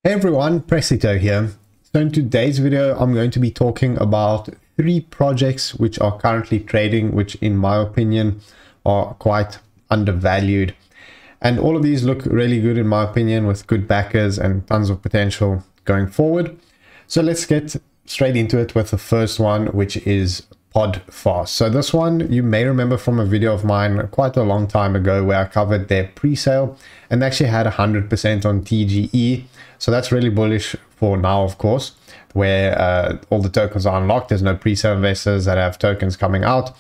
Hey everyone, Pressito here. So in today's video, I'm going to be talking about 3 projects which are currently trading, which in my opinion are quite undervalued. And all of these look really good in my opinion, with good backers and tons of potential going forward. So let's get straight into it with the first one, which is podfast. So this one you may remember from a video of mine quite a long time ago where I covered their pre-sale and actually had 100% on TGE. So that's really bullish for now, of course, where all the tokens are unlocked. There's no pre-sale investors that have tokens coming out.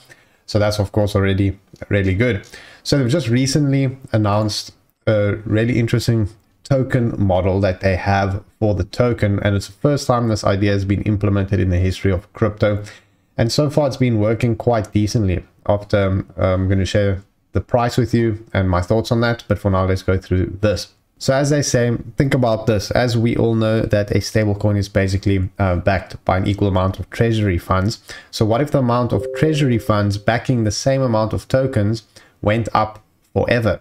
So that's, of course, already really good. So they've just recently announced a really interesting token model that they have for the token. And it's the first time this idea has been implemented in the history of crypto. And so far, it's been working quite decently. After I'm going to share the price with you and my thoughts on that. But for now, let's go through this. So as they say, think about this. As we all know that a stablecoin is basically backed by an equal amount of treasury funds. So what if the amount of treasury funds backing the same amount of tokens went up forever?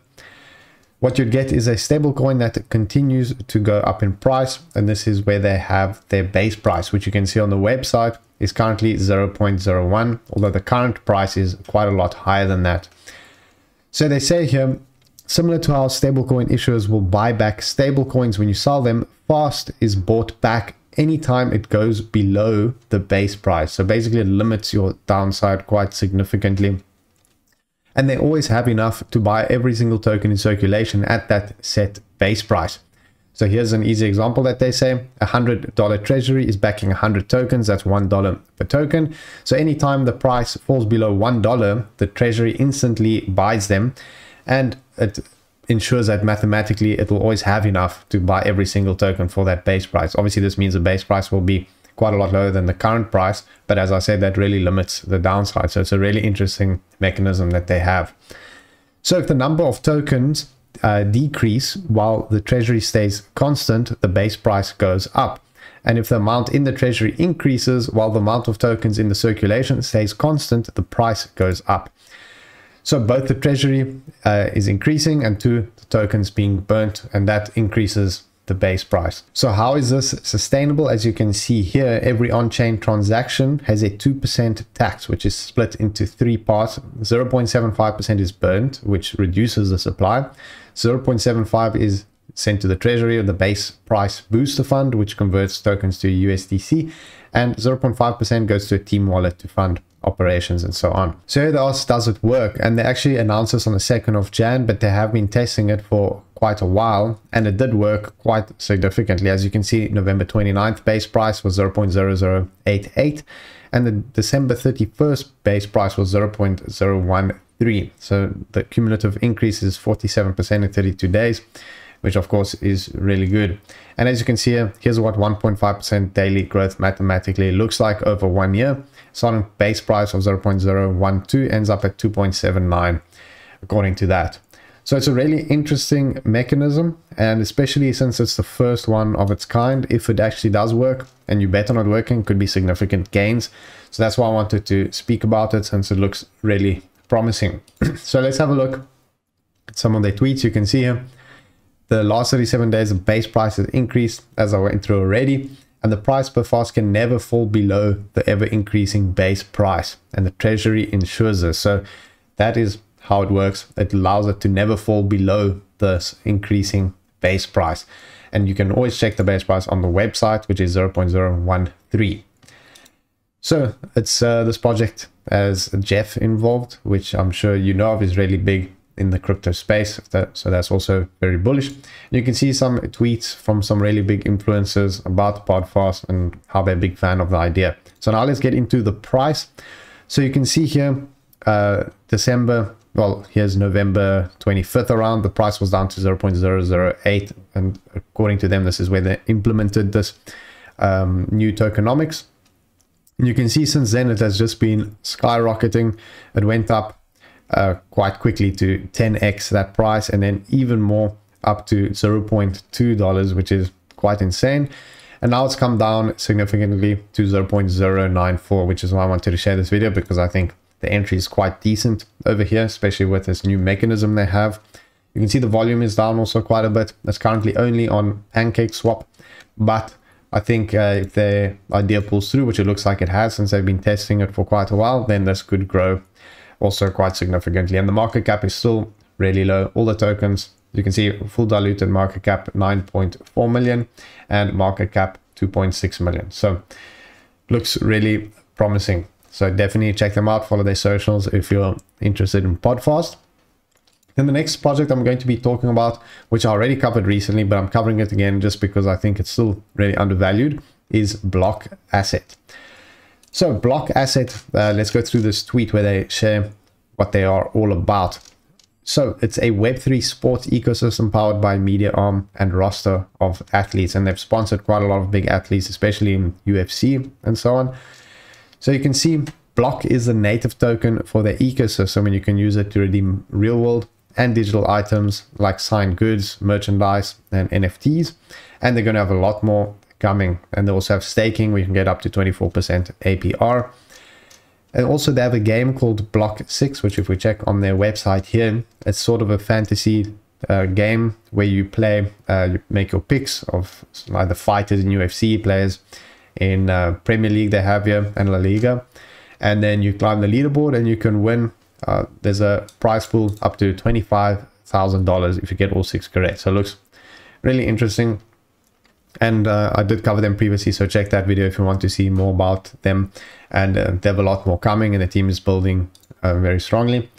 What you'd get is a stablecoin that continues to go up in price. And this is where they have their base price, which you can see on the website is currently 0.01, although the current price is quite a lot higher than that. So they say here, similar to how stablecoin issuers will buy back stablecoins when you sell them, Fast is bought back anytime it goes below the base price. So basically it limits your downside quite significantly. And they always have enough to buy every single token in circulation at that set base price. So here's an easy example that they say $100 treasury is backing 100 tokens. That's $1 per token. So anytime the price falls below $1, the treasury instantly buys them. And it ensures that mathematically it will always have enough to buy every single token for that base price. Obviously, this means the base price will be quite a lot lower than the current price. But as I said, that really limits the downside. So it's a really interesting mechanism that they have. So if the number of tokens decrease while the treasury stays constant, the base price goes up. And if the amount in the treasury increases while the amount of tokens in the circulation stays constant, the price goes up. So both the treasury is increasing and the tokens being burnt, and that increases the base price. So how is this sustainable? As you can see here, every on-chain transaction has a 2% tax, which is split into 3 parts. 0.75% is burnt, which reduces the supply. 0.75 is sent to the treasury or the base price booster fund, which converts tokens to USDC, and 0.5% goes to a team wallet to fund operations and so on. So they asked, does it work? And they actually announced this on the 2nd of Jan, but they have been testing it for quite a while, and it did work quite significantly. As you can see, November 29th base price was 0.0088, and the December 31st base price was 0.013. So the cumulative increase is 47% in 32 days, which of course is really good. And as you can see here, here's what 1.5% daily growth mathematically looks like over 1 year. Starting base price of 0.012 ends up at 2.79 according to that. So it's a really interesting mechanism, and especially since it's the first one of its kind, if it actually does work and you bet on it working, could be significant gains. So that's why I wanted to speak about it, since it looks really promising. So let's have a look at some of their tweets. You can see here the last 37 days the base price has increased, as I went through already, and the price per fast can never fall below the ever increasing base price, and the treasury ensures this. So that is how it works. It allows it to never fall below this increasing base price, and you can always check the base price on the website, which is 0.013. So it's this project has Jeff involved, which I'm sure you know of, is really big in the crypto space. So that's also very bullish. You can see some tweets from some really big influencers about podfast and how they're a big fan of the idea. So now let's get into the price. So you can see here December, well, here's November 25th around, the price was down to 0.008, and according to them, this is where they implemented this new tokenomics. And you can see since then it has just been skyrocketing. It went up quite quickly to 10x that price, and then even more up to $0.2, which is quite insane. And now it's come down significantly to 0.094, which is why I wanted to share this video, because I think the entry is quite decent over here, especially with this new mechanism they have. You can see the volume is down also quite a bit. It's currently only on PancakeSwap, but I think if the idea pulls through, which it looks like it has since they've been testing it for quite a while, then this could grow also quite significantly. And the market cap is still really low. All the tokens, you can see full diluted market cap 9.4 million and market cap 2.6 million. So looks really promising. So definitely check them out, follow their socials if you're interested in podfast. Then the next project I'm going to be talking about, which I already covered recently, but I'm covering it again just because I think it's still really undervalued, is Block Asset. So Block Asset, let's go through this tweet where they share what they are all about. So it's a Web3 sports ecosystem powered by media arm and roster of athletes, and they've sponsored quite a lot of big athletes, especially in UFC and so on. So you can see Block is a native token for the ecosystem, and you can use it to redeem real world and digital items like signed goods, merchandise, and NFTs. And they're going to have a lot more coming. And they also have staking where you can get up to 24% APR. And also they have a game called Block 6, which if we check on their website here, it's sort of a fantasy game where you play, you make your picks of either fighters in UFC, players in Premier League they have here, and La Liga. And then you climb the leaderboard and you can win. There's a prize pool up to $25,000 if you get all 6 correct. So it looks really interesting. And I did cover them previously, so check that video if you want to see more about them. And they have a lot more coming, and the team is building very strongly.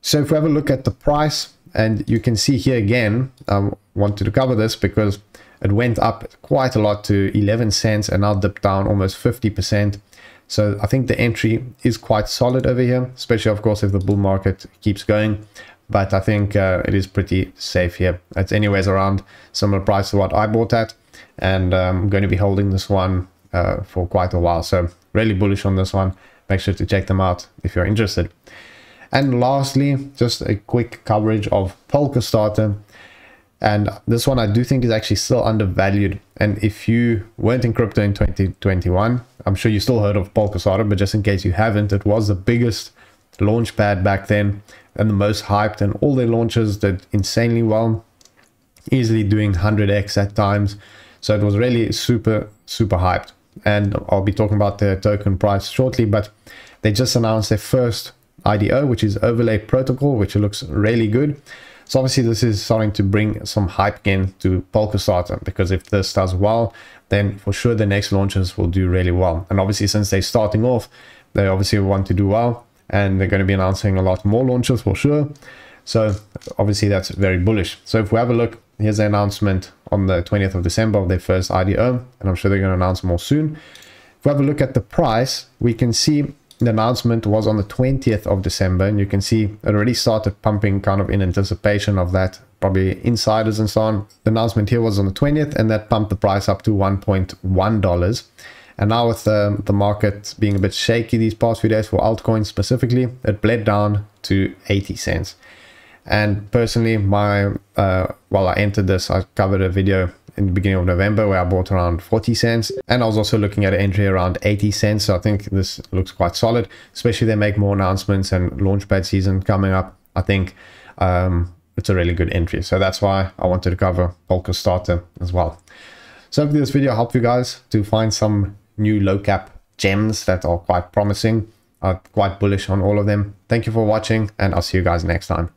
So if we have a look at the price, and you can see here again, I wanted to cover this because it went up quite a lot to 11 cents and now dipped down almost 50%. So I think the entry is quite solid over here, especially of course if the bull market keeps going. But I think it is pretty safe here. It's anyways around similar price to what I bought at. And I'm going to be holding this one for quite a while. So really bullish on this one. Make sure to check them out if you're interested. And lastly, just a quick coverage of polkastarter. And this one I do think is actually still undervalued. And if you weren't in crypto in 2021, I'm sure you still heard of polkastarter, but just in case you haven't, it was the biggest launch pad back then and the most hyped, and all their launches did insanely well, easily doing 100x at times. So it was really super hyped. And I'll be talking about their token price shortly, but they just announced their first IDO, which is Overlay Protocol, which looks really good. So obviously this is starting to bring some hype again to polkastarter, because if this does well, then for sure the next launches will do really well. And obviously since they're starting off, they obviously want to do well, and they're going to be announcing a lot more launches for sure. So obviously that's very bullish. So if we have a look, here's the announcement on the 20th of December of their first IDO, and I'm sure they're going to announce more soon. If we have a look at the price, we can see the announcement was on the 20th of December, and you can see it already started pumping kind of in anticipation of that, probably insiders and so on. The announcement here was on the 20th, and that pumped the price up to $1.1. And now with the market being a bit shaky these past few days for altcoins specifically, it bled down to 80 cents. And personally, while I entered this, I covered a video in the beginning of November where I bought around 40 cents, and I was also looking at an entry around 80 cents. So I think this looks quite solid, especially they make more announcements and launchpad season coming up. I think it's a really good entry. So that's why I wanted to cover polkastarter as well. So hopefully this video helped you guys to find some new low cap gems that are quite promising. I'm quite bullish on all of them. Thank you for watching, and I'll see you guys next time.